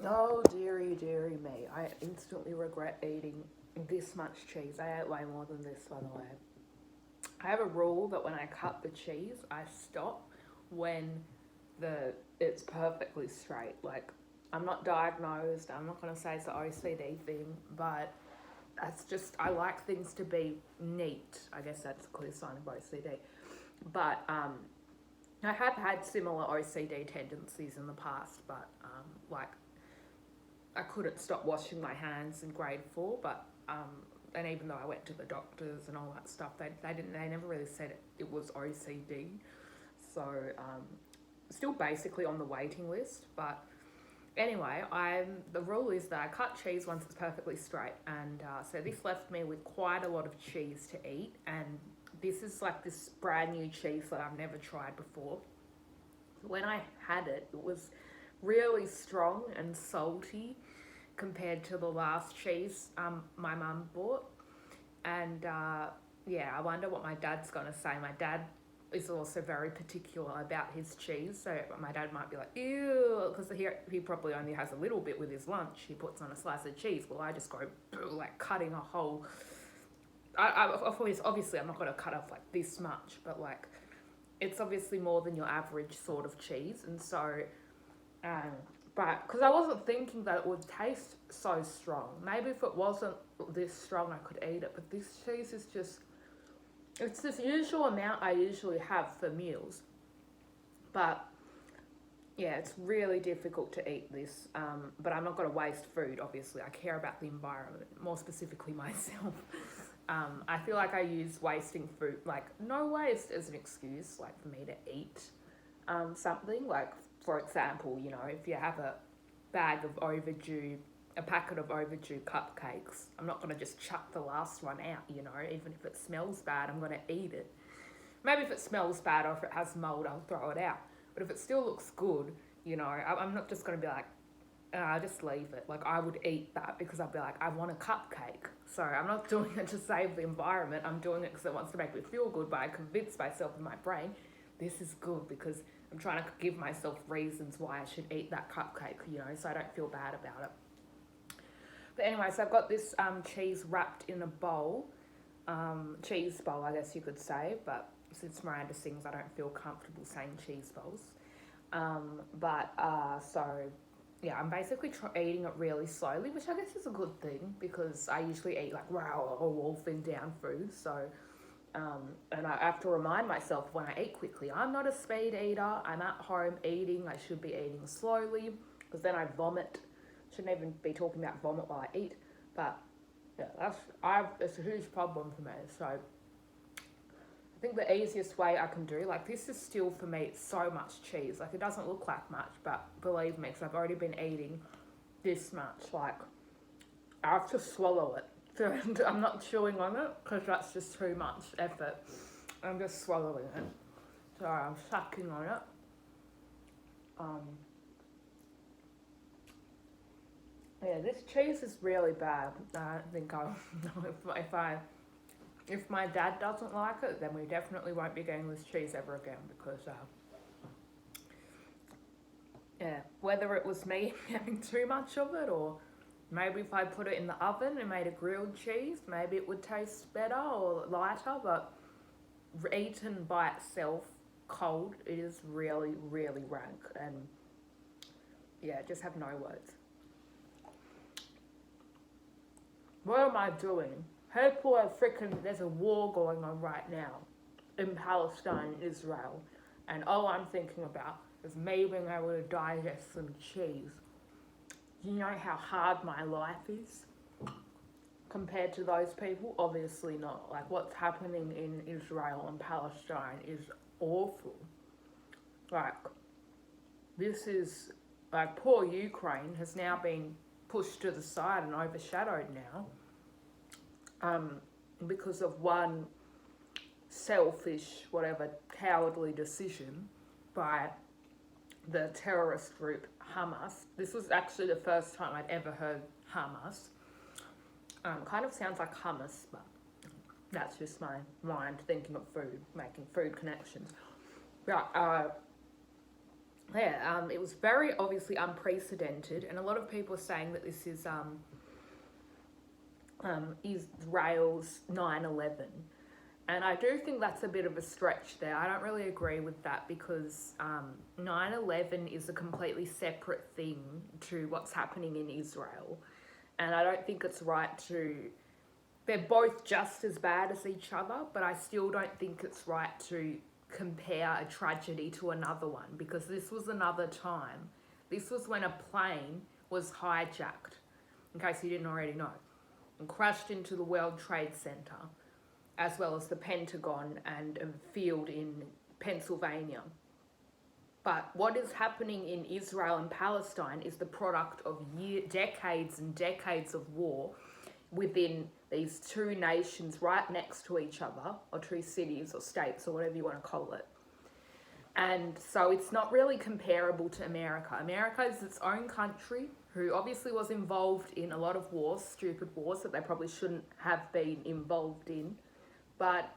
Oh, dearie me. I instantly regret eating this much cheese. I ate way more than this, by the way. I have a rule that when I cut the cheese, I stop when it's perfectly straight. Like, I'm not diagnosed. I'm not going to say it's an OCD thing, but that's just, I like things to be neat. I guess that's a clear sign of OCD. But I have had similar OCD tendencies in the past, but like I couldn't stop washing my hands in grade four, but and even though I went to the doctors and all that stuff, they never really said it was OCD. So still basically on the waiting list, but anyway, the rule is that I cut cheese once it's perfectly straight, and so this left me with quite a lot of cheese to eat, and this is like this brand new cheese that I've never tried before. When I had it, it was really strong and salty compared to the last cheese my mum bought. And yeah, I wonder what my dad's gonna say. My dad is also very particular about his cheese, so my dad might be like, ew, because he probably only has a little bit with his lunch. He puts on a slice of cheese. Well, I just go like cutting a whole. Obviously, I'm not gonna cut off like this much, but like it's obviously more than your average sort of cheese, and so um, but because I wasn't thinking that it would taste so strong. Maybe if it wasn't this strong, I could eat it. But this cheese is just, it's this usual amount I usually have for meals. But yeah, it's really difficult to eat this. But I'm not going to waste food, obviously. I care about the environment, more specifically myself. I feel like I use wasting food, like no waste as an excuse, like for me to eat something. Like, for example, you know, if you have a packet of overdue cupcakes, I'm not going to just chuck the last one out, you know, even if it smells bad, I'm going to eat it. Maybe if it smells bad or if it has mold, I'll throw it out. But if it still looks good, you know, I'm not just going to be like, just leave it. Like, I would eat that because I'd be like, I want a cupcake. So I'm not doing it to save the environment. I'm doing it because it wants to make me feel good, but I convince myself in my brain, this is good because I'm trying to give myself reasons why I should eat that cupcake, you know, so I don't feel bad about it. But anyway, so I've got this cheese wrapped in a bowl, cheese bowl, I guess you could say, but since Miranda sings, I don't feel comfortable saying cheese bowls. So yeah, I'm basically eating it really slowly, which I guess is a good thing because I usually eat like wow, a wolfing down food. So, and I have to remind myself when I eat quickly, I'm not a speed eater. I'm at home eating. I should be eating slowly because then I vomit. Shouldn't even be talking about vomit while I eat, but yeah, it's a huge problem for me. So I think the easiest way I can do, like this is still for me so much cheese. Like it doesn't look like much, but believe me, because I've already been eating this much, like I have to swallow it. And I'm not chewing on it because that's just too much effort. I'm just swallowing it. So I'm sucking on it. Um, yeah, this cheese is really bad. I think I'll, if my dad doesn't like it, then we definitely won't be getting this cheese ever again because, yeah, whether it was me having too much of it or maybe if I put it in the oven and made a grilled cheese, maybe it would taste better or lighter, but eaten by itself cold, it is really, really rank and yeah, just have no words. What am I doing? People are freaking, there's a war going on right now in Palestine and Israel, and all I'm thinking about is me being able to digest some cheese. You know how hard my life is compared to those people? Obviously not. Like what's happening in Israel and Palestine is awful. Like this is like poor Ukraine has now been pushed to the side and overshadowed now because of one selfish, whatever, cowardly decision by the terrorist group Hamas. This was actually the first time I'd ever heard Hamas. Kind of sounds like hummus, but that's just my mind thinking of food, making food connections. But yeah, it was very obviously unprecedented, and a lot of people are saying that this is Israel's 9/11. And I do think that's a bit of a stretch there. I don't really agree with that because 9/11 is a completely separate thing to what's happening in Israel. And I don't think it's right to. They're both just as bad as each other, but I still don't think it's right to compare a tragedy to another one because this was another time. This was when a plane was hijacked, in case you didn't already know, and crashed into the World Trade Center, as well as the Pentagon and a field in Pennsylvania. But what is happening in Israel and Palestine is the product of decades and decades of war within these two nations right next to each other, or two cities or states or whatever you want to call it. And so it's not really comparable to America. America is its own country who obviously was involved in a lot of wars, stupid wars that they probably shouldn't have been involved in. But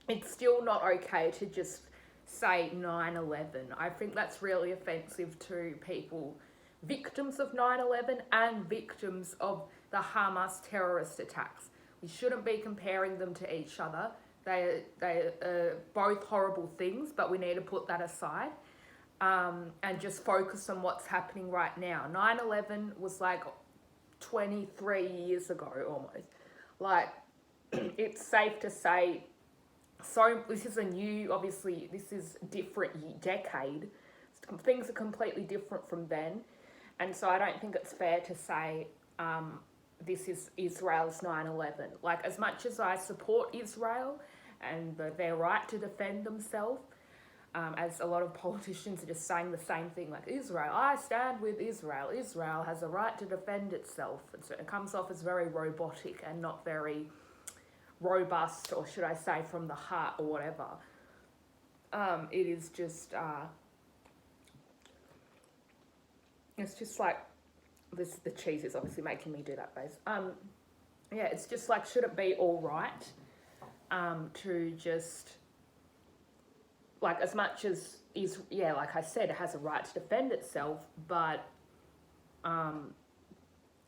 it's still not okay to just say 9/11. I think that's really offensive to people, victims of 9/11 and victims of the Hamass terrorist attacks. We shouldn't be comparing them to each other. They are both horrible things, but we need to put that aside and just focus on what's happening right now. 9/11 was like 23 years ago almost. Like, it's safe to say, so this is a new, obviously, this is a different decade. Things are completely different from then. And so I don't think it's fair to say this is Israel's 9/11. Like, as much as I support Israel and their right to defend themselves, as a lot of politicians are just saying the same thing, like, Israel, I stand with Israel. Israel has a right to defend itself. It comes off as very robotic and not very robust, or should I say from the heart or whatever. It is just, it's just like, the cheese is obviously making me do that base. Yeah, it's just like, should it be all right to just, like, as much as like I said, it has a right to defend itself, but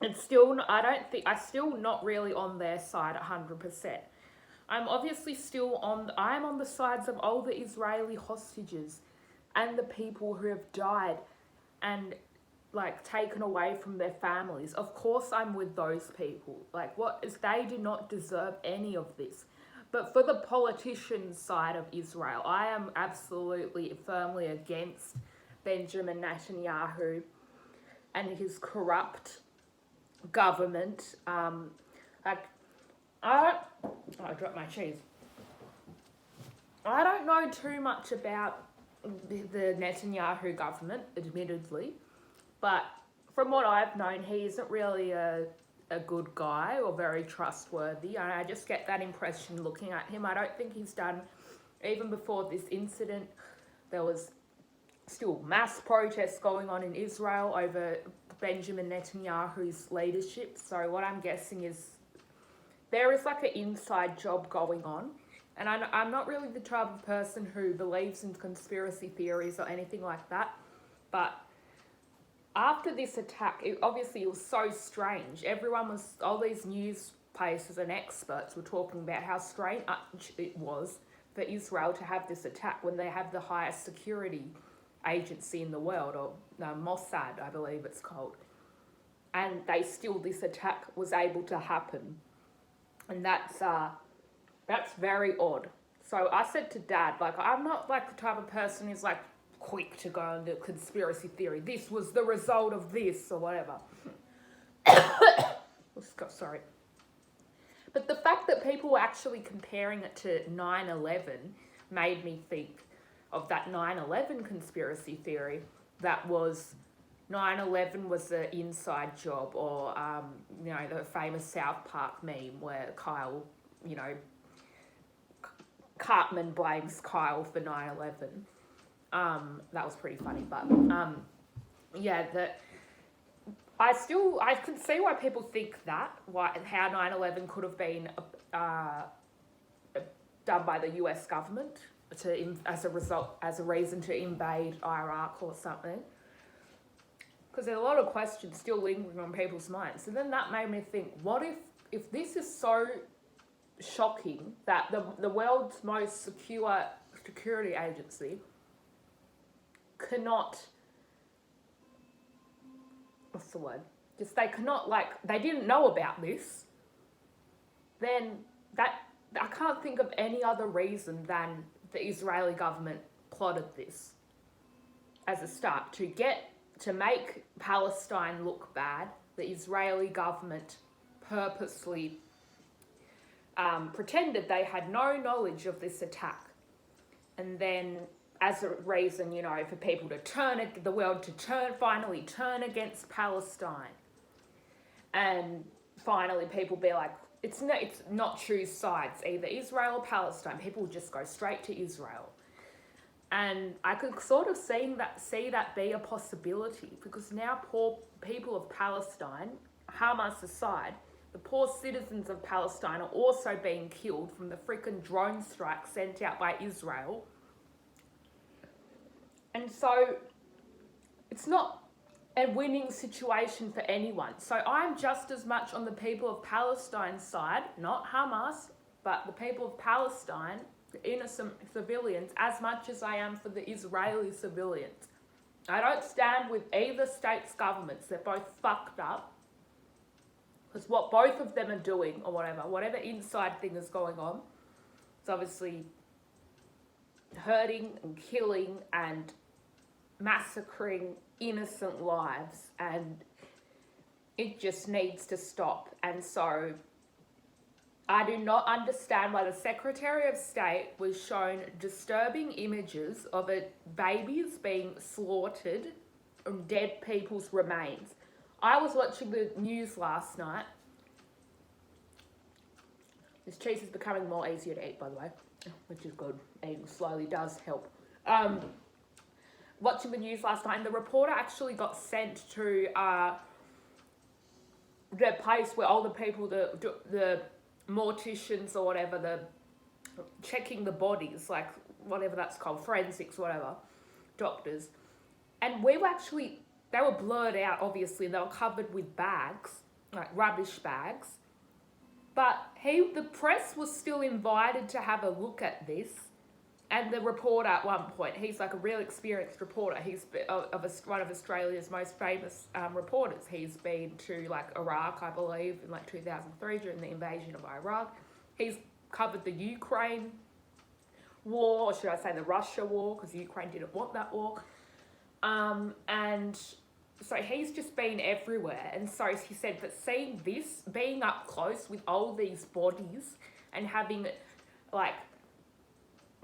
it's still, I'm still not really on their side 100%. I'm obviously I'm on the sides of all the Israeli hostages and the people who have died and, like, taken away from their families. Of course I'm with those people. Like, they do not deserve any of this. But for the politicians' side of Israel, I am absolutely firmly against Benjamin Netanyahu and his corrupt government. I dropped my cheese. I don't know too much about the Netanyahu government, admittedly, but from what I've known, he isn't really a good guy or very trustworthy. And I just get that impression looking at him. I don't think he's done, even before this incident, there was still mass protests going on in Israel over Benjamin Netanyahu's leadership. So what I'm guessing is there is like an inside job going on. And I'm not really the type of person who believes in conspiracy theories or anything like that. But after this attack, it was so strange. All these news places and experts were talking about how strange it was for Israel to have this attack when they have the highest security agency in the world, or Mossad, I believe it's called. And this attack was able to happen. And that's very odd. So I said to Dad, like, I'm not like the type of person who's like quick to go into conspiracy theory. This was the result of this or whatever. Sorry. But the fact that people were actually comparing it to 9/11 made me think of that 9/11 conspiracy theory that was 9/11 was an inside job, or the famous South Park meme where Kyle, Cartman blames Kyle for 9/11. That was pretty funny, but I can see why people think that, how 9/11 could have been done by the US government, as a reason to invade Iraq or something. Because there's a lot of questions still lingering on people's minds. And then that made me think, what if this is so shocking that the world's most secure security agency cannot, what's the word? Just they cannot, they didn't know about this, then that, I can't think of any other reason than the Israeli government plotted this as a start to make Palestine look bad. The Israeli government purposely pretended they had no knowledge of this attack. And then as a reason, for people to the world to finally turn against Palestine. And finally people be like, it's not choose sides, either Israel or Palestine. People just go straight to Israel. And I could sort of see that be a possibility, because now poor people of Palestine, Hamass aside, the poor citizens of Palestine are also being killed from the freaking drone strike sent out by Israel. And so it's not a winning situation for anyone. So I'm just as much on the people of Palestine's side, not Hamas, but the people of Palestine, the innocent civilians, as much as I am for the Israeli civilians. I don't stand with either state's governments. They're both fucked up. Because what both of them are doing, or whatever inside thing is going on, it's obviously hurting and killing and massacring innocent lives, and it just needs to stop. And so I do not understand why the Secretary of State was shown disturbing images of babies being slaughtered and dead people's remains. I was watching the news last night. This cheese is becoming more easier to eat, by the way, which is good. Eating slowly does help. Watching the news last night, and the reporter actually got sent to the place where all the people, the morticians or whatever, the checking the bodies, like whatever that's called, forensics, whatever, doctors. And they were blurred out, obviously, and they were covered with bags, like rubbish bags. But the press was still invited to have a look at this. And the reporter at one point, he's like a real experienced reporter. He's one of Australia's most famous reporters. He's been to Iraq, I believe, in 2003 during the invasion of Iraq. He's covered the Ukraine war, or should I say the Russia war, because Ukraine didn't want that war. And so he's just been everywhere. And so he said that seeing this, being up close with all these bodies and having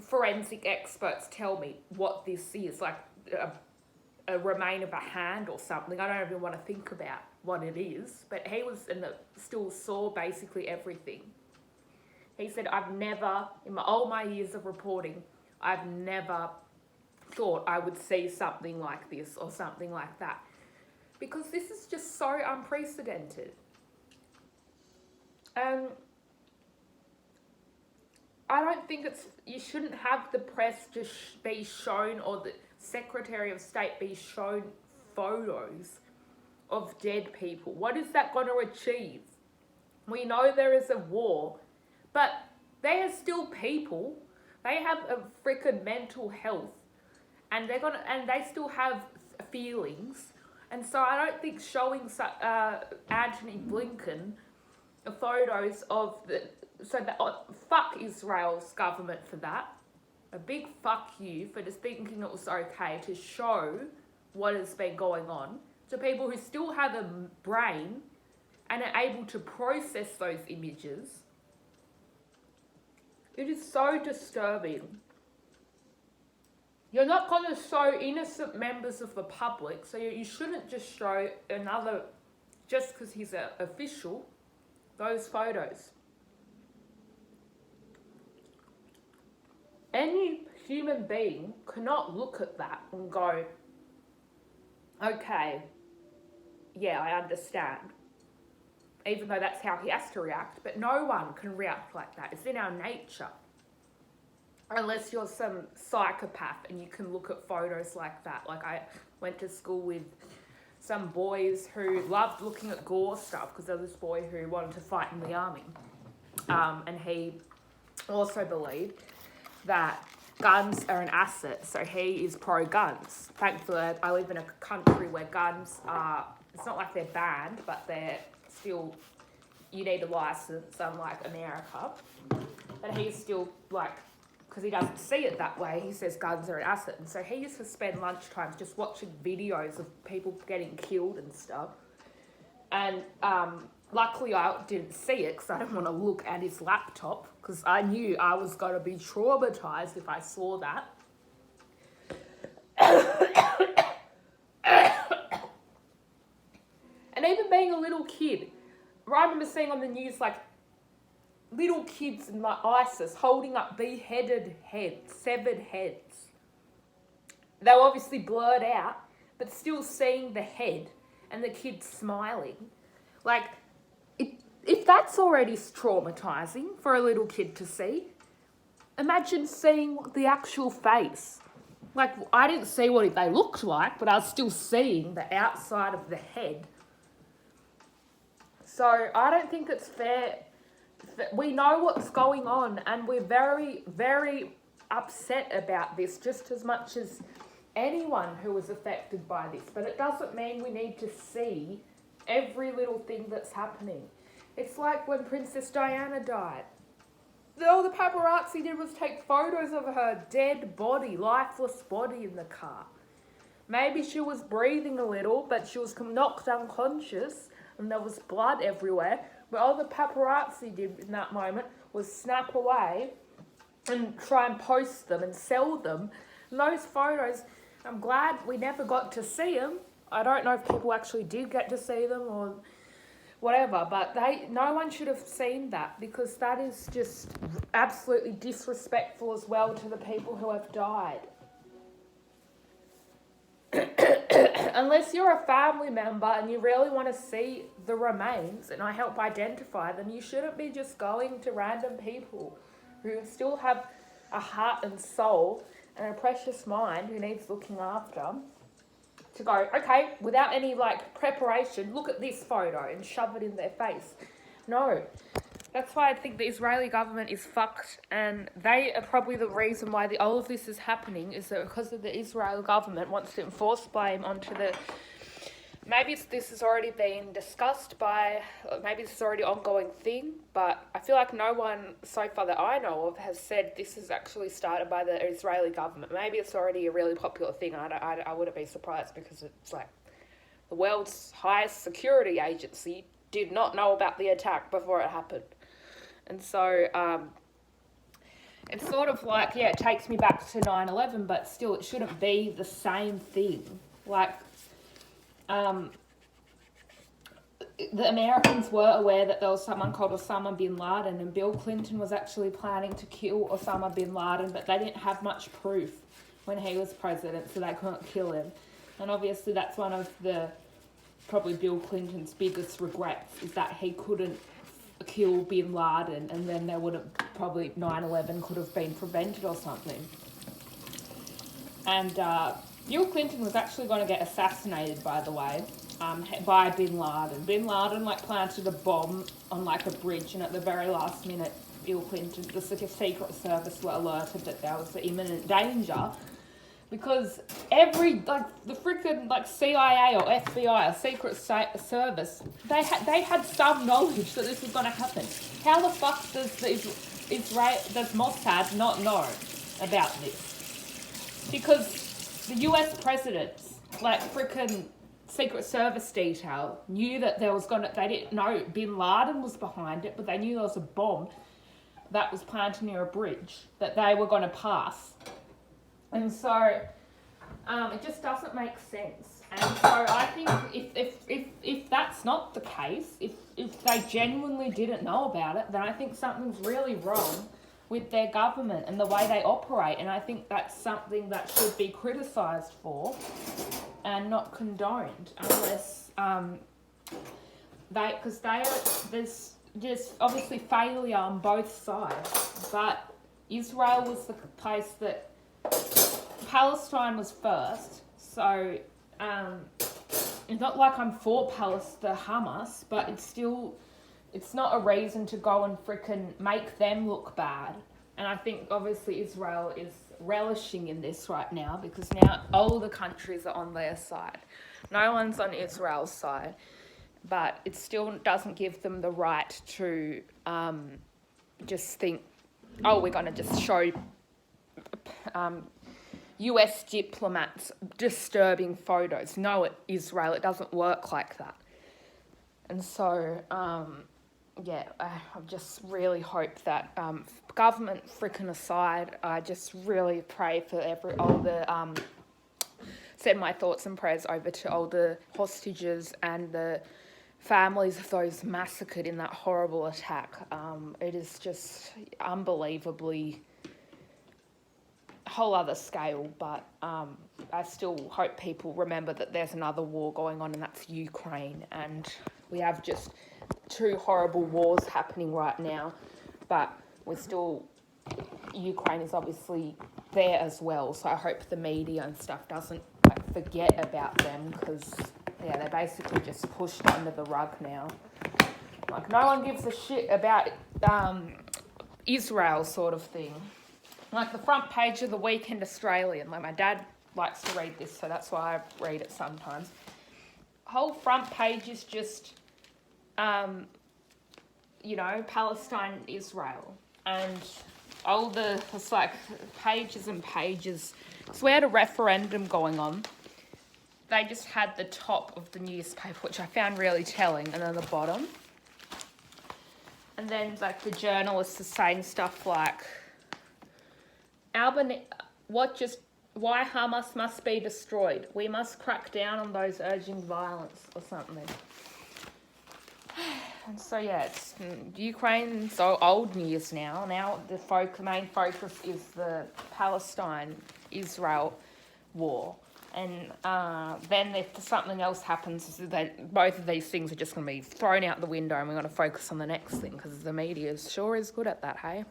forensic experts tell me what this is, a remain of a hand or something. I don't even want to think about what it is, but he was still saw basically everything. He said, I've never, in all my years of reporting, I've never thought I would see something like this or something like that, because this is just so unprecedented. I don't think you shouldn't have the press just be shown, or the Secretary of State be shown photos of dead people. What is that going to achieve? We know there is a war, but they are still people. They have a freaking mental health, and they still have feelings. And so I don't think showing Antony Blinken photos of fuck Israel's government for that. A big fuck you for just thinking it was okay to show what has been going on to people who still have a brain and are able to process those images. It is so disturbing. You're not going to show innocent members of the public, so you shouldn't just show another, just because he's an official, those photos. Any human being cannot look at that and go, okay, yeah, I understand. Even though that's how he has to react, but no one can react like that. It's in our nature. unless you're some psychopath and you can look at photos like that. Like, I went to school with some boys who loved looking at gore stuff because there was this boy who wanted to fight in the army. And he also believed that guns are an asset, so he is pro-guns. Thankfully, I live in a country where guns are, it's not like they're banned, but they're still, you need a license, unlike America. But he's still, like, because he doesn't see it that way, he says guns are an asset. And so he used to spend lunchtimes just watching videos of people getting killed and stuff. And luckily I didn't see it because I didn't want to look at his laptop, because I knew I was going to be traumatized if I saw that. And even being a little kid, I remember seeing on the news, like, little kids in like ISIS holding up beheaded heads, severed heads. They were obviously blurred out, but still seeing the head and the kid smiling. Like, if that's already traumatizing for a little kid to see, imagine seeing the actual face. Like, I didn't see what they looked like, but I was still seeing the outside of the head. So I don't think it's fair. We know what's going on, and we're very, very upset about this, just as much as anyone who was affected by this. But it doesn't mean we need to see every little thing that's happening. It's like when Princess Diana died. All the paparazzi did was take photos of her dead body, lifeless body in the car. Maybe she was breathing a little, but she was knocked unconscious and there was blood everywhere. But all the paparazzi did in that moment was snap away and try and post them and sell them. And those photos, I'm glad we never got to see them. I don't know if people actually did get to see them or whatever, but no one should have seen that, because that is just absolutely disrespectful as well to the people who have died. Unless you're a family member and you really want to see the remains and I help identify them, you shouldn't be just going to random people who still have a heart and soul and a precious mind who needs looking after, to go, okay, without any preparation, look at this photo and shove it in their face. No. That's why I think the Israeli government is fucked, and they are probably the reason why all of this is happening, is that because of the Israeli government wants to enforce blame onto the... Maybe this has already been discussed maybe this is already an ongoing thing, but I feel like no one so far that I know of has said this is actually started by the Israeli government. Maybe it's already a really popular thing. I wouldn't be surprised, because it's like the world's highest security agency did not know about the attack before it happened. And so it's sort of like, yeah, it takes me back to 9/11, but still it shouldn't be the same thing. Like, the Americans were aware that there was someone called Osama bin Laden, and Bill Clinton was actually planning to kill Osama bin Laden, but they didn't have much proof when he was president, so they couldn't kill him. And obviously that's one of probably Bill Clinton's biggest regrets, is that he couldn't kill bin Laden, and then there would have probably 9/11 could have been prevented or something. And Bill Clinton was actually going to get assassinated, by the way, by bin Laden. Bin Laden planted a bomb on a bridge, and at the very last minute, Bill Clinton, the Secret Service were alerted that there was an imminent danger, because the freaking CIA or FBI or Secret Service, they had some knowledge that this was going to happen. How the fuck does does Mossad not know about this? Because the US president's freaking Secret Service detail knew that they didn't know bin Laden was behind it, but they knew there was a bomb that was planted near a bridge that they were going to pass. And so it just doesn't make sense. And so I think if that's not the case, if they genuinely didn't know about it, then I think something's really wrong with their government and the way they operate. And I think that's something that should be criticised for and not condoned, unless there's obviously failure on both sides. But Israel was the place that Palestine was first. So it's not like I'm for the Hamas, but it's not a reason to go and frickin' make them look bad. And I think obviously Israel is relishing in this right now because now all the countries are on their side. No one's on Israel's side, but it still doesn't give them the right to just think, oh, we're going to just show US diplomats disturbing photos. No, Israel, it doesn't work like that. And so, yeah, I just really hope that government frickin' aside, I just really pray for all the send my thoughts and prayers over to all the hostages and the families of those massacred in that horrible attack. It is just unbelievably a whole other scale, but I still hope people remember that there's another war going on, and that's Ukraine, and we have just 2 horrible wars happening right now, but Ukraine is obviously there as well, so I hope the media and stuff doesn't forget about them, because yeah, they're basically just pushed under the rug now. Like, no one gives a shit about Israel sort of thing. Like the front page of the Weekend Australian, like my dad likes to read this, so that's why I read it sometimes. Whole front page is just Palestine, Israel, and it's like pages and pages. So we had a referendum going on. They just had the top of the newspaper, which I found really telling, and then the bottom. And then like the journalists are saying stuff like, why Hamas must be destroyed. We must crack down on those urging violence or something. And so yeah, it's Ukraine's old news now. Now the main focus is the Palestine-Israel war. And then if something else happens, both of these things are just going to be thrown out the window, and we're going to focus on the next thing, because the media sure is good at that, hey?